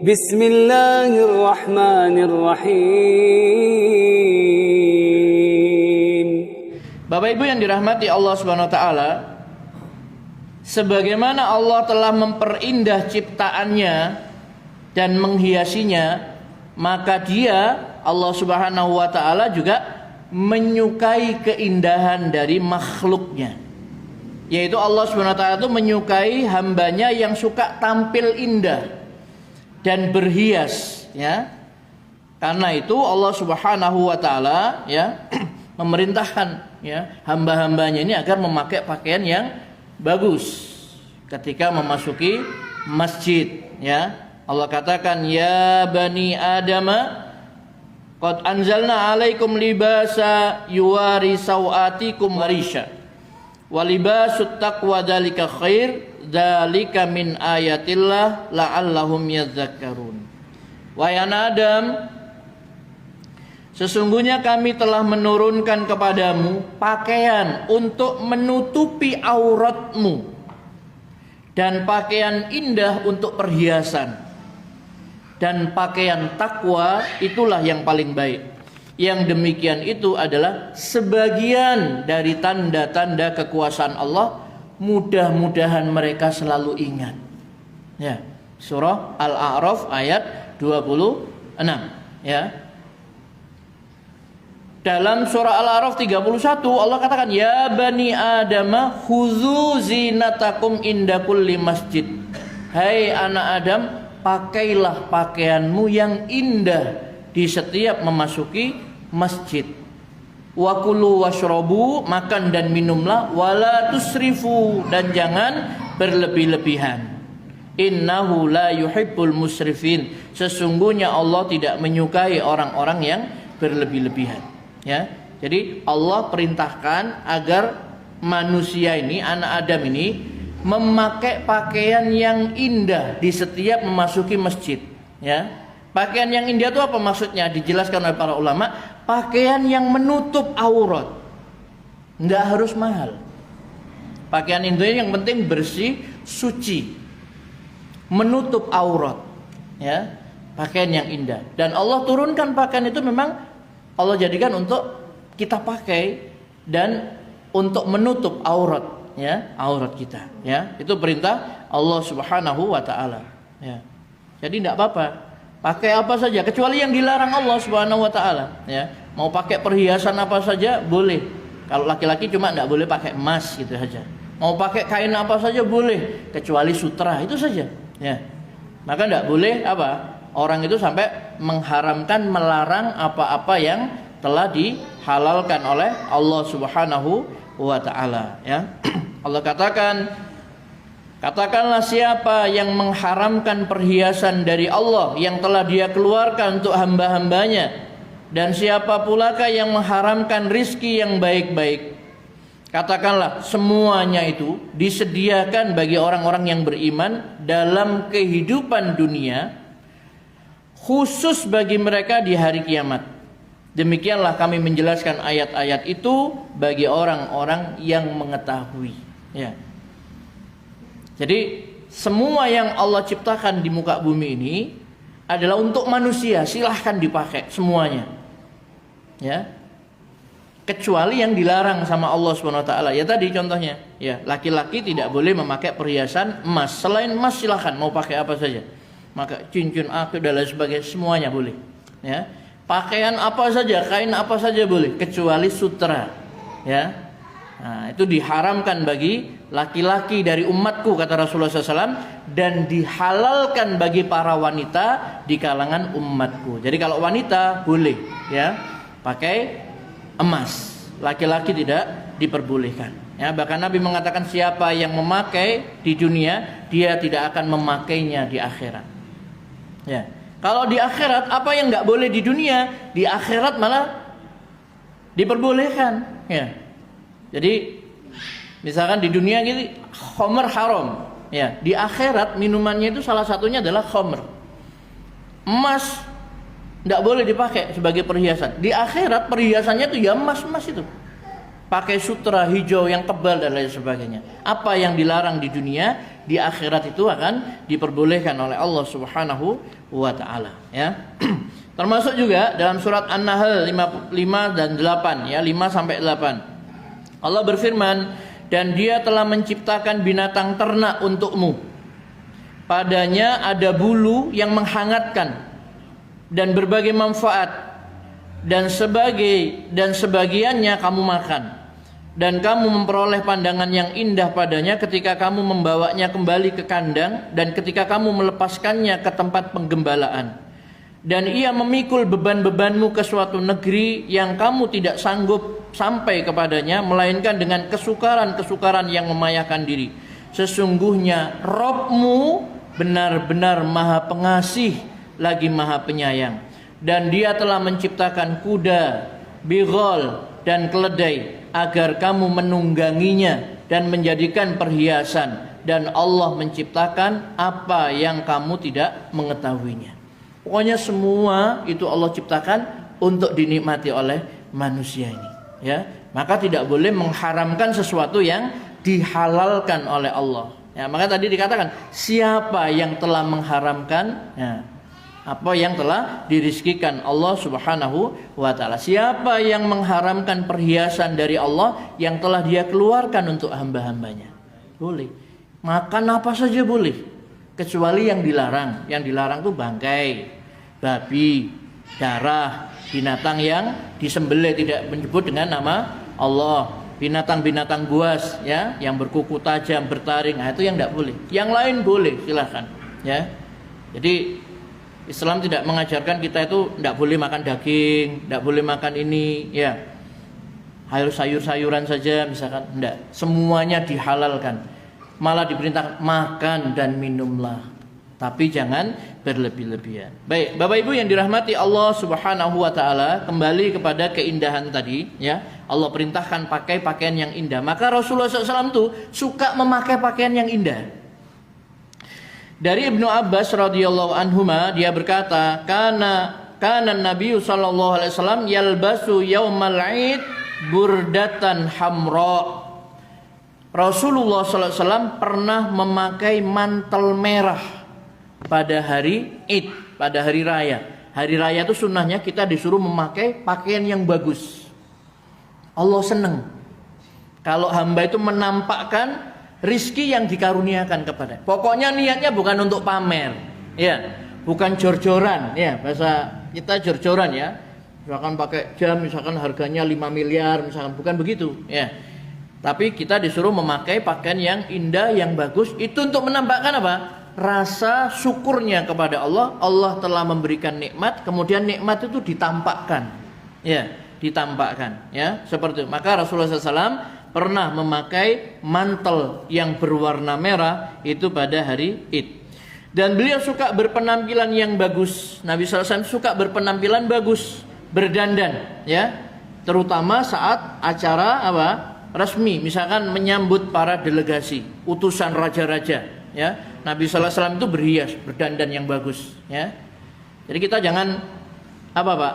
Bismillahirrahmanirrahim. Bapak Ibu yang dirahmati Allah Subhanahu wa taala, sebagaimana Allah telah memperindah ciptaannya dan menghiasinya, maka Dia, Allah Subhanahu wa taala, juga menyukai keindahan dari makhluknya. Yaitu Allah Subhanahu wa taala itu menyukai hambanya yang suka tampil indah dan berhias, ya. Karena itu Allah Subhanahu wa taala, ya, memerintahkan, ya, hamba-hambanya ini agar memakai pakaian yang bagus ketika memasuki masjid, ya. Allah katakan, ya bani adama qad anzalna alaikum libasa yuwari sawatikum warisha wa libasut taqwa dzalika khair dzalika min ayatillah la'allahum yadhakkarun. Wahai anak Adam, sesungguhnya kami telah menurunkan kepadamu pakaian untuk menutupi auratmu dan pakaian indah untuk perhiasan. Dan pakaian takwa itulah yang paling baik. Yang demikian itu adalah sebagian dari tanda-tanda kekuasaan Allah. Mudah-mudahan mereka selalu ingat. Ya, surah Al-A'raf ayat 26. Ya. Dalam surah Al-A'raf 31 Allah katakan, ya bani adama khudzu zinatakum inda kulli masjid. Hai anak Adam, pakailah pakaianmu yang indah di setiap memasuki masjid. Wa kulu washrabu, makan dan minumlah, wala tusrifu, dan jangan berlebih-lebihan. Innahu la yuhibbul musrifin, sesungguhnya Allah tidak menyukai orang-orang yang berlebih-lebihan, ya. Jadi Allah perintahkan agar manusia ini, anak Adam ini, memakai pakaian yang indah di setiap memasuki masjid, ya. Pakaian yang indah itu apa maksudnya? Dijelaskan oleh para ulama, pakaian yang menutup aurat. Enggak harus mahal. Pakaian indah yang penting bersih, suci, menutup aurat, ya. Pakaian yang indah. Dan Allah turunkan pakaian itu memang Allah jadikan untuk kita pakai dan untuk menutup aurat, ya, aurat kita, ya. Itu perintah Allah Subhanahu wa taala, ya. Jadi tidak apa-apa, pakai apa saja kecuali yang dilarang Allah Subhanahu wa taala, ya. Mau pakai perhiasan apa saja boleh. Kalau laki-laki cuma tidak boleh pakai emas gitu saja. Mau pakai kain apa saja boleh kecuali sutra, itu saja, ya. Maka tidak boleh apa? Orang itu sampai mengharamkan, melarang apa-apa yang telah dihalalkan oleh Allah Subhanahu wa ta'ala, ya. Allah katakan, katakanlah siapa yang mengharamkan perhiasan dari Allah yang telah Dia keluarkan untuk hamba-hambanya, dan siapa pulakah yang mengharamkan rizki yang baik-baik. Katakanlah semuanya itu disediakan bagi orang-orang yang beriman dalam kehidupan dunia, khusus bagi mereka di hari kiamat. Demikianlah kami menjelaskan ayat-ayat itu bagi orang-orang yang mengetahui, ya. Jadi semua yang Allah ciptakan di muka bumi ini adalah untuk manusia, silahkan dipakai semuanya, ya. Kecuali yang dilarang sama Allah Subhanahu wa taala. Ya tadi contohnya, ya, laki-laki tidak boleh memakai perhiasan emas. Selain emas silahkan mau pakai apa saja. Maka cincin, akik dan lain sebagainya semuanya boleh, ya. Pakaian apa saja, kain apa saja boleh kecuali sutra, ya. Nah, itu diharamkan bagi laki-laki dari umatku, kata Rasulullah SAW, dan dihalalkan bagi para wanita di kalangan umatku. Jadi kalau wanita boleh, ya, pakai emas, laki-laki tidak diperbolehkan, ya. Bahkan Nabi mengatakan siapa yang memakai di dunia, dia tidak akan memakainya di akhirat, ya. Kalau di akhirat apa yang nggak boleh di dunia, di akhirat malah diperbolehkan, ya. Jadi misalkan di dunia gitu khamr haram, ya, di akhirat minumannya itu salah satunya adalah khamr. Emas tidak boleh dipakai sebagai perhiasan. Di akhirat perhiasannya itu ya emas itu, pakai sutra hijau yang tebal dan lain sebagainya. Apa yang dilarang di dunia, di akhirat itu akan diperbolehkan oleh Allah Subhanahu wa taala, ya. Termasuk juga dalam surat An-Nahl 5 dan 8, ya, 5 sampai 8. Allah berfirman, "Dan Dia telah menciptakan binatang ternak untukmu. Padanya ada bulu yang menghangatkan dan berbagai manfaat, dan sebagiannya kamu makan. Dan kamu memperoleh pandangan yang indah padanya ketika kamu membawanya kembali ke kandang dan ketika kamu melepaskannya ke tempat penggembalaan. Dan ia memikul beban-bebanmu ke suatu negeri yang kamu tidak sanggup sampai kepadanya, melainkan dengan kesukaran-kesukaran yang memayahkan diri. Sesungguhnya Rabb-mu benar-benar Maha Pengasih lagi Maha Penyayang. Dan Dia telah menciptakan kuda, bighal, dan keledai agar kamu menungganginya dan menjadikan perhiasan. Dan Allah menciptakan apa yang kamu tidak mengetahuinya." Pokoknya semua itu Allah ciptakan untuk dinikmati oleh manusia ini, ya. Maka tidak boleh mengharamkan sesuatu yang dihalalkan oleh Allah. Ya, maka tadi dikatakan siapa yang telah mengharamkan, ya, apa yang telah dirizkikan Allah Subhanahu wa taala. Siapa yang mengharamkan perhiasan dari Allah yang telah Dia keluarkan untuk hamba-hambanya. Boleh. Makan apa saja boleh. Kecuali yang dilarang. Yang dilarang itu bangkai, babi, darah, binatang yang disembelih tidak menyebut dengan nama Allah. Binatang-binatang buas, ya, yang berkuku tajam, bertaring, nah itu yang tidak boleh. Yang lain boleh, silahkan, ya. Jadi Islam tidak mengajarkan kita itu tidak boleh makan daging, tidak boleh makan ini, ya. Sayur-sayuran saja misalkan, tidak. Semuanya dihalalkan. Malah diperintah makan dan minumlah. Tapi jangan berlebih-lebihan. Baik, Bapak Ibu yang dirahmati Allah Subhanahu wa taala, kembali kepada keindahan tadi, ya. Allah perintahkan pakai pakaian yang indah. Maka Rasulullah SAW tuh suka memakai pakaian yang indah. Dari Ibnu Abbas radhiyallahu anhuma, dia berkata, kana Nabi sallallahu alaihi wasallam yalbasu yaumal 'id burdatan hamra. Rasulullah sallallahu alaihi wasallam pernah memakai mantel merah pada hari Id, pada hari raya. Hari raya itu sunnahnya kita disuruh memakai pakaian yang bagus. Allah senang kalau hamba itu menampakkan rizki yang dikaruniakan kepada. Pokoknya niatnya bukan untuk pamer, ya, bukan jor-joran, ya, bahasa kita jor-joran, ya. Misalkan pakai jam, misalkan harganya 5 miliar, misalkan, bukan begitu, ya. Tapi kita disuruh memakai pakaian yang indah, yang bagus, itu untuk menampakkan apa? Rasa syukurnya kepada Allah. Allah telah memberikan nikmat, kemudian nikmat itu ditampakkan, ya, ditampakkan, ya, seperti itu. Maka Rasulullah SAW pernah memakai mantel yang berwarna merah itu pada hari Id. Dan beliau suka berpenampilan yang bagus. Nabi SAW suka berpenampilan bagus, berdandan, ya, terutama saat acara apa? Resmi, misalkan menyambut para delegasi, utusan raja-raja, ya. Nabi SAW itu berhias, berdandan yang bagus, ya. Jadi kita jangan apa Pak?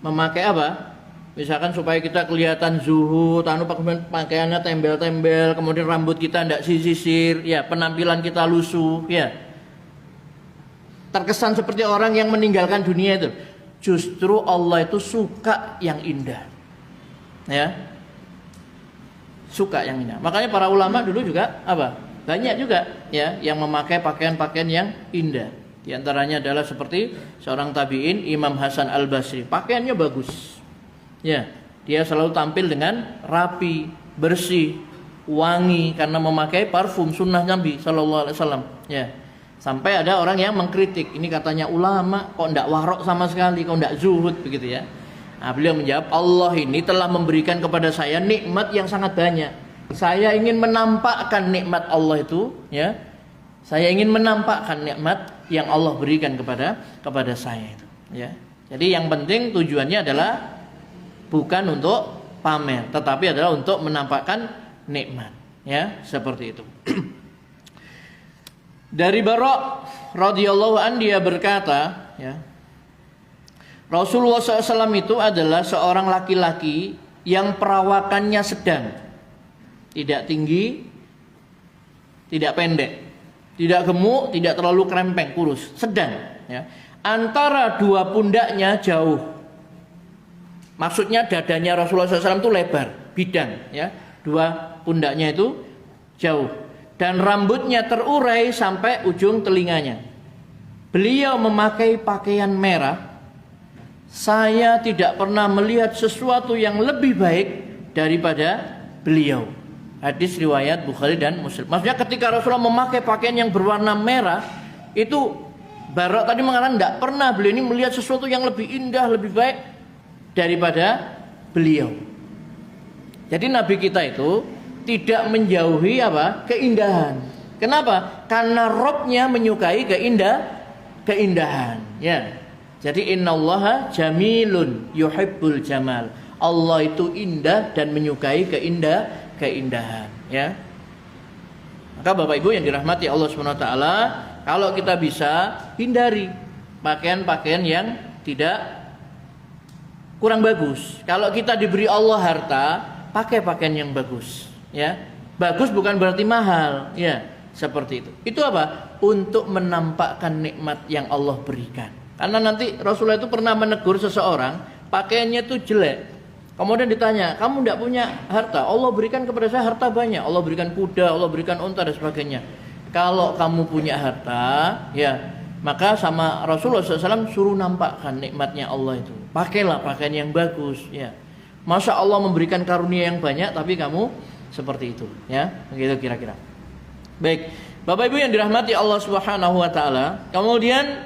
Memakai apa? Misalkan supaya kita kelihatan zuhud, pakaiannya tembel-tembel, kemudian rambut kita tidak sisir, ya, penampilan kita lusuh, ya. Terkesan seperti orang yang meninggalkan dunia itu. Justru Allah itu suka yang indah, ya. Suka yang indah. Makanya para ulama dulu juga apa? Banyak juga, ya, yang memakai pakaian-pakaian yang indah. Di antaranya adalah seperti seorang tabi'in, Imam Hasan Al-Basri. Pakaiannya bagus. Ya, dia selalu tampil dengan rapi, bersih, wangi karena memakai parfum sunnah Nabi sallallahu alaihi wasallam. Ya. Sampai ada orang yang mengkritik, ini katanya ulama kok ndak warok sama sekali, kok ndak zuhud begitu, ya. Nah, beliau menjawab, Allah ini telah memberikan kepada saya nikmat yang sangat banyak. Saya ingin menampakkan nikmat Allah itu, ya. Saya ingin menampakkan nikmat yang Allah berikan kepada saya itu, ya. Jadi yang penting tujuannya adalah bukan untuk pamer, tetapi adalah untuk menampakkan nikmat, ya, seperti itu. Dari Bara' radhiyallahu an dia berkata, ya, Rasulullah SAW itu adalah seorang laki-laki yang perawakannya sedang, tidak tinggi, tidak pendek, tidak gemuk, tidak terlalu krempeng, kurus, sedang. Ya. Antara dua pundaknya jauh. Maksudnya dadanya Rasulullah SAW itu lebar, bidang, ya. Dua pundaknya itu jauh, dan rambutnya terurai sampai ujung telinganya. Beliau memakai pakaian merah. Saya tidak pernah melihat sesuatu yang lebih baik daripada beliau. Hadis riwayat Bukhari dan Muslim. Maksudnya ketika Rasulullah memakai pakaian yang berwarna merah, itu Barok tadi mengatakan tidak pernah beliau ini melihat sesuatu yang lebih indah, lebih baik daripada beliau. Jadi Nabi kita itu tidak menjauhi apa? Keindahan. Kenapa? Karena Robnya menyukai keindahan. Ya. Jadi innallaha jamilun yuhibbul jamal. Allah itu indah dan menyukai keindahan, ya. Maka Bapak Ibu yang dirahmati Allah Subhanahu wa taala, kalau kita bisa hindari pakaian-pakaian yang tidak kurang bagus. Kalau kita diberi Allah harta, pakai pakaian yang bagus, ya. Bagus bukan berarti mahal, ya. Seperti itu. Itu apa? Untuk menampakkan nikmat yang Allah berikan. Karena nanti Rasulullah itu pernah menegur seseorang, pakaiannya itu jelek. Kemudian ditanya, kamu tidak punya harta? Allah berikan kepada saya harta banyak. Allah berikan kuda, Allah berikan unta dan sebagainya. Kalau kamu punya harta, ya, maka sama Rasulullah SAW suruh nampakkan nikmatnya Allah itu. Pakailah pakaian yang bagus, ya. Masa Allah memberikan karunia yang banyak, tapi kamu seperti itu, ya, begitu kira-kira. Baik, Bapak Ibu yang dirahmati Allah Subhanahu wa taala. Kemudian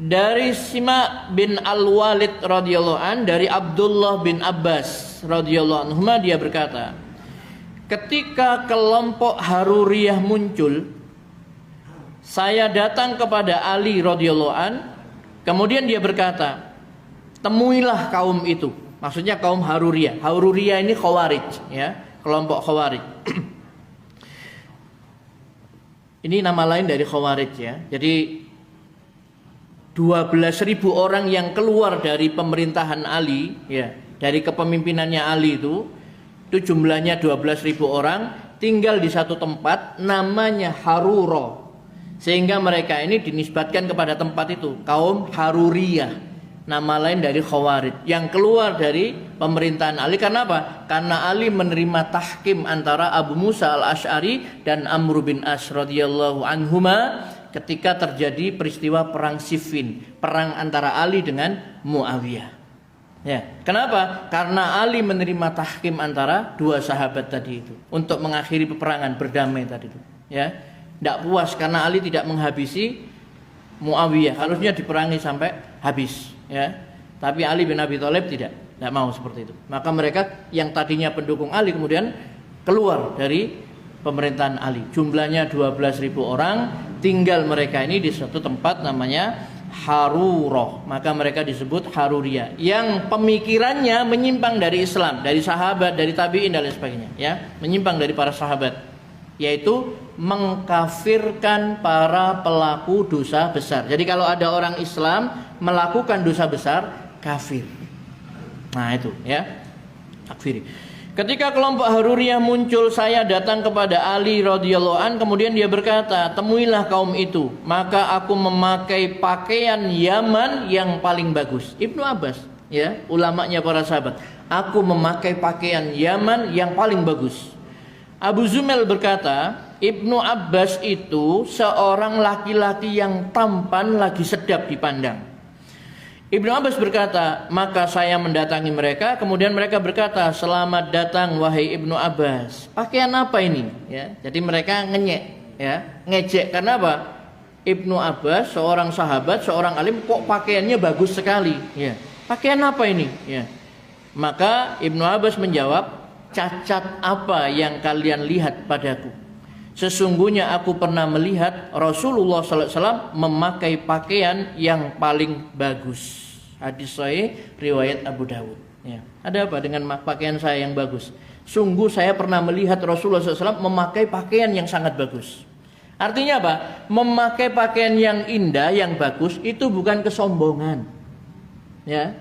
dari Sima bin Al-Walid radhiyallahu an, dari Abdullah bin Abbas radhiyallahu anhu, dia berkata, ketika kelompok Haruriyah muncul, saya datang kepada Ali radhiyallahu an, kemudian dia berkata, temuilah kaum itu. Maksudnya kaum Haruriyah. Haruriyah ini Khawarij, ya, kelompok Khawarij. Ini nama lain dari Khawarij, ya. Jadi 12.000 orang yang keluar dari pemerintahan Ali, ya, dari kepemimpinannya Ali itu jumlahnya 12.000 orang, tinggal di satu tempat namanya Haruro, sehingga mereka ini dinisbatkan kepada tempat itu kaum Haruriyah, nama lain dari Khawarij yang keluar dari pemerintahan Ali. Karena apa? Karena Ali menerima tahkim antara Abu Musa al-Asy'ari dan Amr bin As radhiyallahu anhuma ketika terjadi peristiwa perang Siffin, perang antara Ali dengan Muawiyah. Ya, kenapa? Karena Ali menerima tahkim antara dua sahabat tadi itu untuk mengakhiri peperangan, berdamai tadi itu. Ya, tidak puas karena Ali tidak menghabisi Muawiyah, harusnya diperangi sampai habis. Ya, tapi Ali bin Abi Thalib tidak mau seperti itu. Maka mereka yang tadinya pendukung Ali kemudian keluar dari pemerintahan Ali. Jumlahnya 12.000 orang. Tinggal mereka ini di suatu tempat namanya Harurah. Maka mereka disebut Haruriyah, yang pemikirannya menyimpang dari Islam, dari sahabat, dari tabi'in dan lain sebagainya, ya, menyimpang dari para sahabat, yaitu mengkafirkan para pelaku dosa besar. Jadi kalau ada orang Islam melakukan dosa besar, kafir. Nah itu, ya, takfiri. Ketika kelompok Haruriyah muncul, saya datang kepada Ali radhiyallahu an, kemudian dia berkata, temuilah kaum itu, maka aku memakai pakaian Yaman yang paling bagus. Ibnu Abbas, ya, ulamanya para sahabat, aku memakai pakaian Yaman yang paling bagus. Abu Zumail berkata, Ibnu Abbas itu seorang laki-laki yang tampan lagi sedap dipandang. Ibnu Abbas berkata, maka saya mendatangi mereka, kemudian mereka berkata, selamat datang wahai Ibnu Abbas. Pakaian apa ini? Ya, jadi mereka ngenyek, ya, ngejek. Karena apa? Ibnu Abbas seorang sahabat, seorang alim, kok pakaiannya bagus sekali? Ya, pakaian apa ini? Ya, maka Ibnu Abbas menjawab, cacat apa yang kalian lihat padaku? Sesungguhnya aku pernah melihat Rasulullah SAW memakai pakaian yang paling bagus. Hadis sahih riwayat Abu Dawud. Ya. Ada apa dengan pakaian saya yang bagus? Sungguh saya pernah melihat Rasulullah SAW memakai pakaian yang sangat bagus. Artinya apa? Memakai pakaian yang indah, yang bagus itu bukan kesombongan. Ya.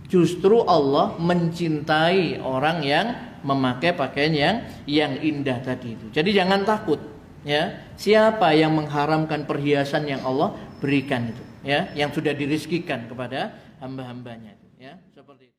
Justru Allah mencintai orang yang memakai pakaian yang indah tadi itu. Jadi jangan takut, ya. Siapa yang mengharamkan perhiasan yang Allah berikan itu, ya, yang sudah dirizkikan kepada hamba-hambanya, ya, seperti itu.